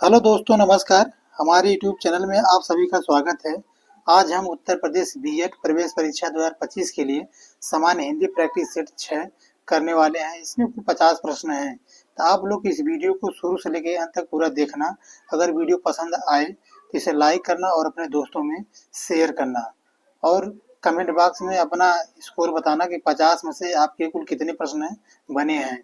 Hello दोस्तों, नमस्कार। हमारे यूट्यूब चैनल में आप सभी का स्वागत है। आज हम उत्तर प्रदेश बीएड प्रवेश परीक्षा 2025 के लिए सामान्य हिंदी प्रैक्टिस सेट 6 करने वाले हैं। इसमें कुल 50 प्रश्न हैं। तो आप लोग इस वीडियो को शुरू से लेकर अंत तक पूरा देखना। अगर वीडियो पसंद आए तो इसे लाइक करना और अपने दोस्तों में शेयर करना, और कमेंट बॉक्स में अपना स्कोर बताना कि 50 में से आपके कुल कितने प्रश्न बने हैं।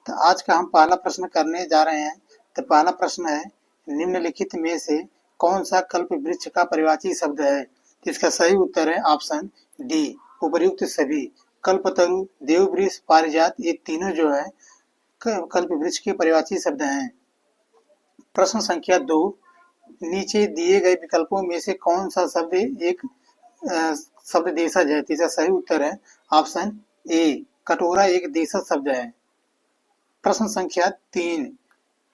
तो आज का हम पहला प्रश्न करने जा रहे हैं। तो पहला प्रश्न है, निम्नलिखित में से कौन सा कल्प वृक्ष का परिवाची शब्द है? तो इसका सही उत्तर है ऑप्शन डी, उपर्युक्त सभी। कल्पतरु, देववृक्ष, पारिजात, ये तीनों जो है कल्प वृक्ष के परिवाची शब्द हैं। प्रश्न संख्या 2, नीचे दिए गए विकल्पों में से कौन सा शब्द एक शब्द देशज है? तो इसका सही उत्तर है ऑप्शन ए, कटोरा एक देशज शब्द है। प्रश्न संख्या 3,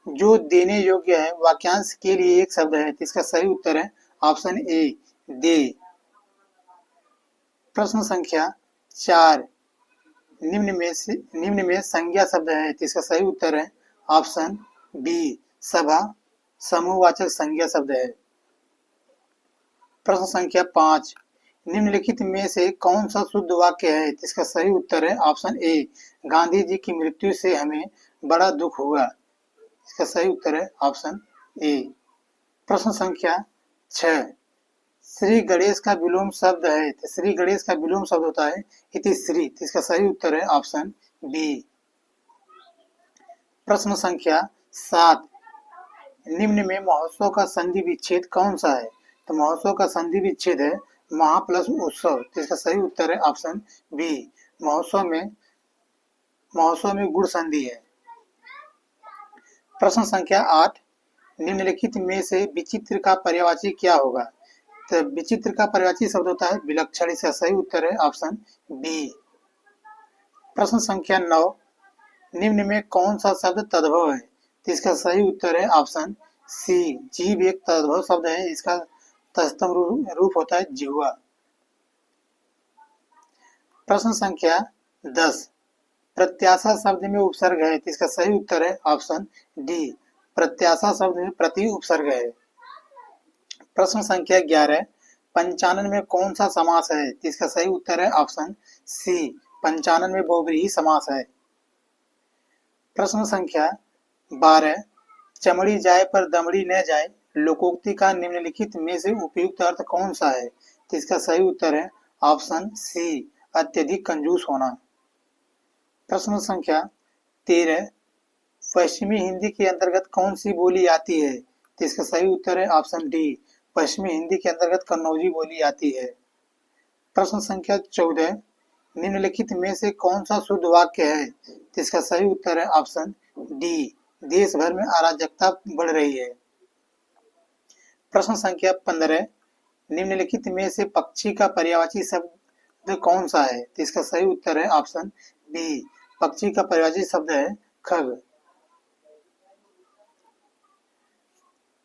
जो देने योग्य है वाक्यांश के लिए एक शब्द है। इसका सही उत्तर है ऑप्शन ए, दे। प्रश्न संख्या 4, निम्न में संज्ञा शब्द है। इसका सही उत्तर है ऑप्शन बी, सभा, समूहवाचक संज्ञा शब्द है। प्रश्न संख्या 5, निम्नलिखित में से कौन सा शुद्ध वाक्य है? इसका सही उत्तर है ऑप्शन ए, गांधी जी की मृत्यु से हमें बड़ा दुख हुआ। इसका सही उत्तर है ऑप्शन ए। प्रश्न संख्या 6, श्री गणेश का विलोम शब्द है। तो श्री गणेश का विलोम शब्द होता है इतिश्री। इसका सही उत्तर है ऑप्शन बी। प्रश्न संख्या 7, निम्न में महोत्सव का संधि विच्छेद कौन सा है? तो महोत्सव का संधि विच्छेद है महा प्लस उत्सव। इसका सही उत्तर है ऑप्शन बी, महोत्सव में गुण संधि है। प्रश्न संख्या 8, निम्नलिखित में से विचित्र का पर्यायवाची क्या होगा? तो विचित्र का पर्यायवाची शब्द होता है विलक्षण। इसका सही उत्तर है ऑप्शन बी। प्रश्न संख्या 9, निम्न में कौन सा शब्द तद्भव है? तो इसका सही उत्तर है ऑप्शन सी, जीभ एक तद्भव शब्द है। इसका तत्सम रूप होता है जिह्वा। प्रश्न संख्या 10, प्रत्याशा शब्द में उपसर्ग है। इसका सही उत्तर है ऑप्शन डी, प्रत्याशा शब्द में प्रति उपसर्ग है। प्रश्न संख्या 11, पंचानन में कौन सा समास है? इसका सही उत्तर है ऑप्शन सी, पंचानन में बहुव्रीहि समास है। प्रश्न संख्या 12, चमड़ी जाए पर दमड़ी न जाए लोकोक्ति का निम्नलिखित में से उपयुक्त अर्थ कौन सा है? तो इसका सही उत्तर है ऑप्शन सी, अत्यधिक कंजूस होना। प्रश्न संख्या 13, पश्चिमी हिंदी के अंतर्गत कौन सी बोली आती है? तो इसका सही उत्तर है ऑप्शन डी, पश्चिमी हिंदी के अंतर्गत कन्नौजी बोली आती है। प्रश्न संख्या 14, निम्नलिखित में से कौन सा शुद्ध वाक्य है? तो इसका सही उत्तर है ऑप्शन डी, देश भर में अराजकता बढ़ रही है। प्रश्न संख्या 15, निम्नलिखित में से पक्षी का पर्यायवाची शब्द कौन सा है? तो इसका सही उत्तर है ऑप्शन बी, पक्षी का पर्यायवाची शब्द है खग।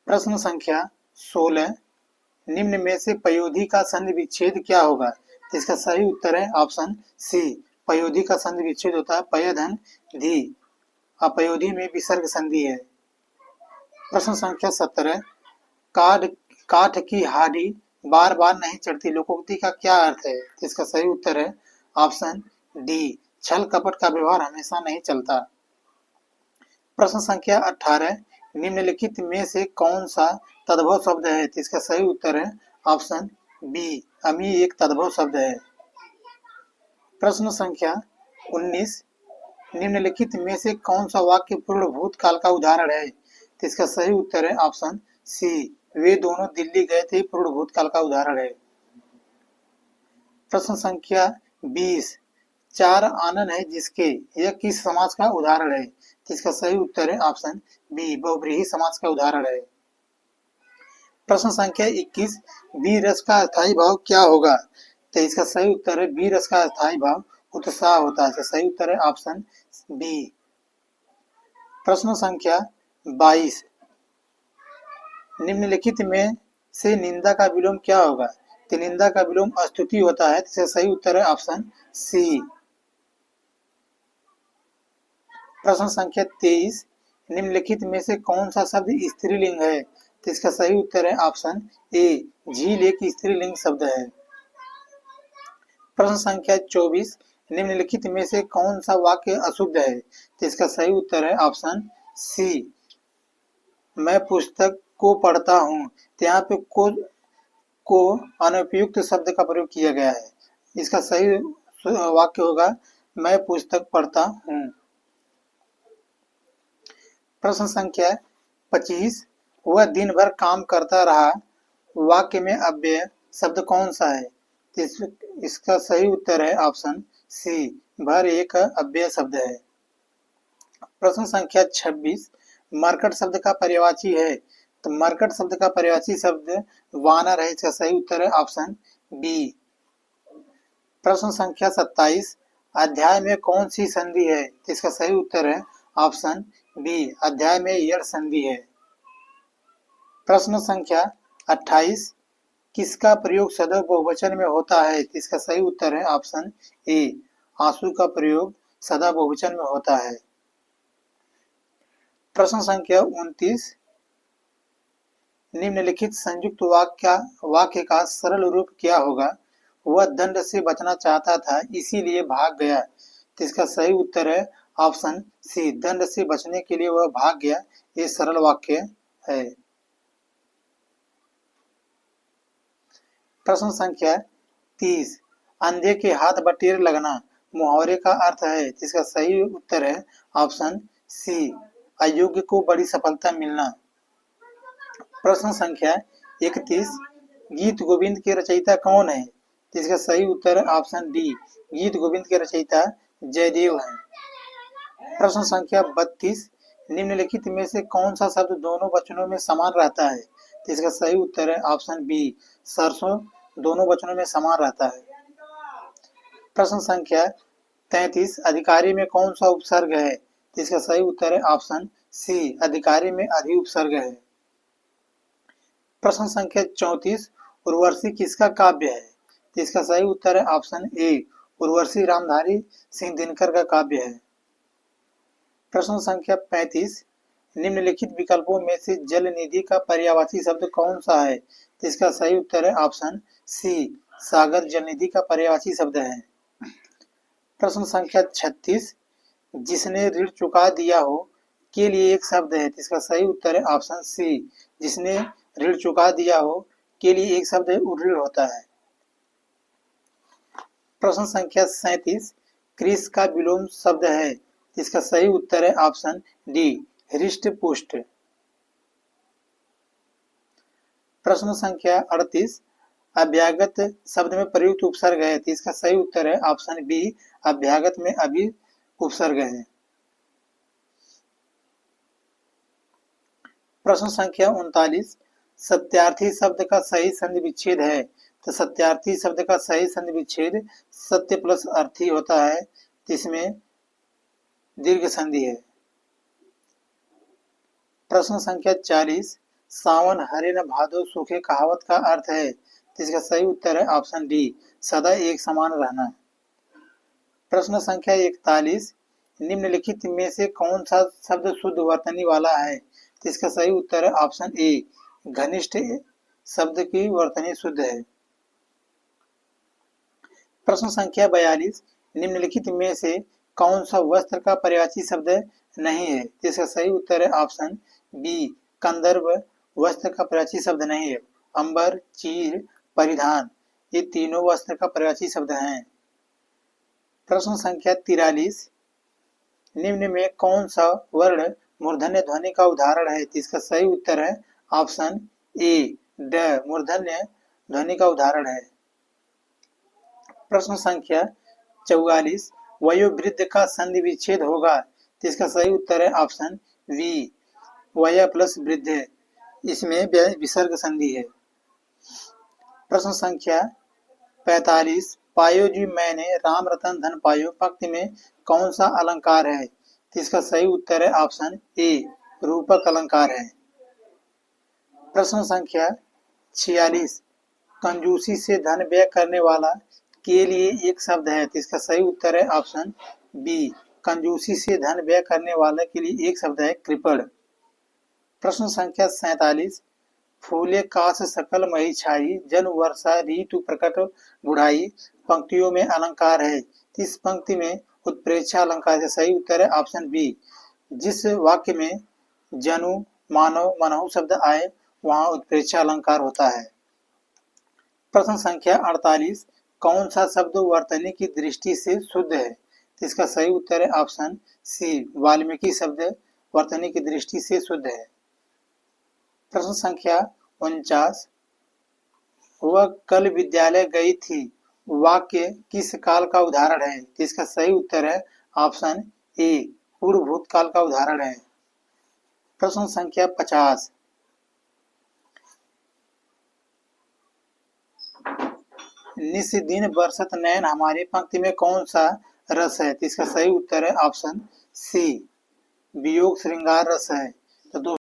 प्रश्न संख्या 16, निम्न में से पयोधी का संधि विच्छेद क्या होगा? तो इसका सही उत्तर है ऑप्शन सी, पयोधी का संधि विच्छेद होता है पयधन धी। अपयोधी में विसर्ग संधि है। प्रश्न संख्या 17, काठ की हाडी बार बार नहीं चढ़ती लोकोक्ति का क्या अर्थ है? तो इसका सही उत्तर है ऑप्शन डी, छल कपट का व्यवहार हमेशा नहीं चलता। प्रश्न संख्या 18, निम्नलिखित में से कौन सा तद्भव शब्द है? तो इसका सही उत्तर है ऑप्शन बी, अमी एक तद्भव शब्द है। प्रश्न संख्या 19, निम्नलिखित में से कौन सा वाक्य पूर्ण भूतकाल का उदाहरण है? तो इसका सही उत्तर है ऑप्शन सी, वे दोनों दिल्ली गए थे, पूर्ण भूतकाल का उदाहरण है। प्रश्न संख्या 20, चार आनन है जिसके, यह किस समास का उदाहरण है? इसका सही उत्तर है ऑप्शन बी, बहुव्रीहि समास का उदाहरण है। प्रश्न संख्या 21, बी रस का अस्थायी भाव क्या होगा? तो इसका सही उत्तर है बी रस का अस्थायी भाव उत्साह होता है। इसका सही उत्तर है ऑप्शन बी। प्रश्न संख्या 22, निम्नलिखित में से निंदा का विलोम क्या होगा? तो निंदा का विलोम स्तुति होता है। इसका सही उत्तर है ऑप्शन सी। प्रश्न संख्या 23, निम्नलिखित में से कौन सा शब्द स्त्रीलिंग है? तो इसका सही उत्तर है ऑप्शन ए, झील एक स्त्रीलिंग शब्द है। प्रश्न संख्या 24, निम्नलिखित में से कौन सा वाक्य अशुद्ध है? तो इसका सही उत्तर है ऑप्शन सी, मैं पुस्तक को पढ़ता हूँ। तो यहाँ पे को अनुपयुक्त शब्द का प्रयोग किया गया है। इसका सही वाक्य होगा मैं पुस्तक पढ़ता हूँ। प्रश्न संख्या 25, वह दिन भर काम करता रहा। वाक्य में अव्यय शब्द कौन सा है? इसका सही उत्तर है ऑप्शन सी, भर एक अव्यय शब्द है। प्रश्न संख्या 26, मरकट शब्द का पर्यायवाची है। तो मरकट शब्द का पर्यायवाची शब्द वानर है। इसका सही उत्तर है ऑप्शन बी। प्रश्न संख्या 27, अध्याय में कौन सी संधि है? तो इसका सही उत्तर है ऑप्शन बी, अध्याय में यड़ संधि है। प्रश्न संख्या 28, किसका प्रयोग सदैव बहुवचन में होता है? तो इसका सही उत्तर है ऑप्शन ए, आंसू का प्रयोग सदा बहुवचन में होता है। प्रश्न संख्या 29, निम्नलिखित संयुक्त वाक्य का सरल रूप क्या होगा? वह दंड से बचना चाहता था इसीलिए भाग गया। तो इसका सही उत्तर है ऑप्शन सी, दंड से बचने के लिए वह भाग गया। ये सरल वाक्य है। प्रश्न संख्या 30, अंधे के हाथ बटेर लगना मुहावरे का अर्थ है। इसका सही उत्तर है ऑप्शन सी, अयोग्य को बड़ी सफलता मिलना। प्रश्न संख्या 31, गीत गोविंद के रचयिता कौन है? इसका सही उत्तर है ऑप्शन डी, गीत गोविंद के रचयिता जयदेव हैं। प्रश्न संख्या 32, निम्नलिखित में से कौन सा शब्द दोनों वचनों में समान रहता है? तो इसका सही उत्तर है ऑप्शन बी, सरसों दोनों वचनों में समान रहता है। प्रश्न संख्या 33, अधिकारी में कौन सा उपसर्ग है? तो इसका सही उत्तर है ऑप्शन सी, अधिकारी में अधि उपसर्ग है। प्रश्न संख्या 34, उर्वशी किसका काव्य है? तो इसका सही उत्तर है ऑप्शन ए, उर्वशी रामधारी सिंह दिनकर का काव्य है। प्रश्न संख्या 35, निम्नलिखित विकल्पों में से जल निधि का पर्यायवाची शब्द कौन सा है? तो इसका सही उत्तर है ऑप्शन सी, सागर जल निधि का पर्यायवाची शब्द है। प्रश्न संख्या 36, जिसने ऋण चुका दिया हो के लिए एक शब्द है। इसका सही उत्तर है ऑप्शन सी, जिसने ऋण चुका दिया हो के लिए एक शब्द उऋण होता है। प्रश्न संख्या 37, क्रिस का विलोम शब्द है। इसका सही उत्तर है ऑप्शन डी, हृष्ट पुष्ट। प्रश्न संख्या 38, अभ्यागत शब्द में प्रयुक्त उपसर्ग है। इसका सही उत्तर है ऑप्शन बी, अभ्यागत में अभी उपसर्ग है। प्रश्न संख्या 39, सत्यार्थी शब्द का सही संधि विच्छेद है। तो सत्यार्थी शब्द का सही संधि विच्छेद सत्य प्लस अर्थी होता है। तो इसमें दीर्घ संधि है। प्रश्न संख्या 40, सावन हरे न भादो सूखे कहावत का अर्थ है। तो इसका सही उत्तर है ऑप्शन डी, सदा एक समान रहना। प्रश्न संख्या 41, निम्नलिखित में से कौन सा शब्द शुद्ध वर्तनी वाला है? तो इसका सही उत्तर है ऑप्शन ए, घनिष्ठ शब्द की वर्तनी शुद्ध है। प्रश्न संख्या 42, निम्नलिखित में से कौन सा वस्त्र का पर्यायवाची शब्द नहीं है? इसका सही उत्तर है ऑप्शन बी, कंदर्प वस्त्र का पर्यायवाची शब्द नहीं है। अंबर, चीर, परिधान ये तीनों वस्त्र का पर्यायवाची शब्द हैं। प्रश्न संख्या 43, निम्न में कौन सा वर्ण मूर्धन्य ध्वनि का उदाहरण है? इसका सही उत्तर है ऑप्शन ए, ड मूर्धन्य ध्वनि का उदाहरण है। प्रश्न संख्या 44, वयोवृद्ध का संधि विच्छेद होगा। तो इसका सही उत्तर है ऑप्शन वी, वय प्लस वृद्ध, इसमें विसर्ग संधि है। प्रश्न संख्या 45, पायो जी मैंने राम रतन धन पायो पंक्ति में कौन सा अलंकार है? तो इसका सही उत्तर है ऑप्शन ए, रूपक अलंकार है। प्रश्न संख्या 46, कंजूसी से धन व्यय करने वाला के लिए एक शब्द है। तो इसका सही उत्तर है ऑप्शन बी, कंजूसी से धन व्यय करने वाले के लिए एक शब्द है कृपण। प्रश्न संख्या 47, फूले काश सकल मही छाई, जन वर्षा ऋतु प्रकट बुढ़ाई, पंक्तियों में अलंकार है। इस पंक्ति में उत्प्रेक्षा अलंकार है। सही उत्तर है ऑप्शन बी। जिस वाक्य में जनु मानव मनहु शब्द आए वहां उत्प्रेक्षा अलंकार होता है। प्रश्न संख्या 48, कौन सा शब्द वर्तनी की दृष्टि से शुद्ध है? इसका सही उत्तर है ऑप्शन सी, वाल्मीकि शब्द वर्तनी की दृष्टि से शुद्ध है। प्रश्न संख्या 49, वह कल विद्यालय गई थी, वाक्य किस काल का उदाहरण है? इसका सही उत्तर है ऑप्शन ए, पूर्व भूतकाल का उदाहरण है। प्रश्न संख्या 50, निस दिन बरसत नैन हमारी पंक्ति में कौन सा रस है? इसका सही उत्तर है ऑप्शन सी, वियोग श्रृंगार रस है। तो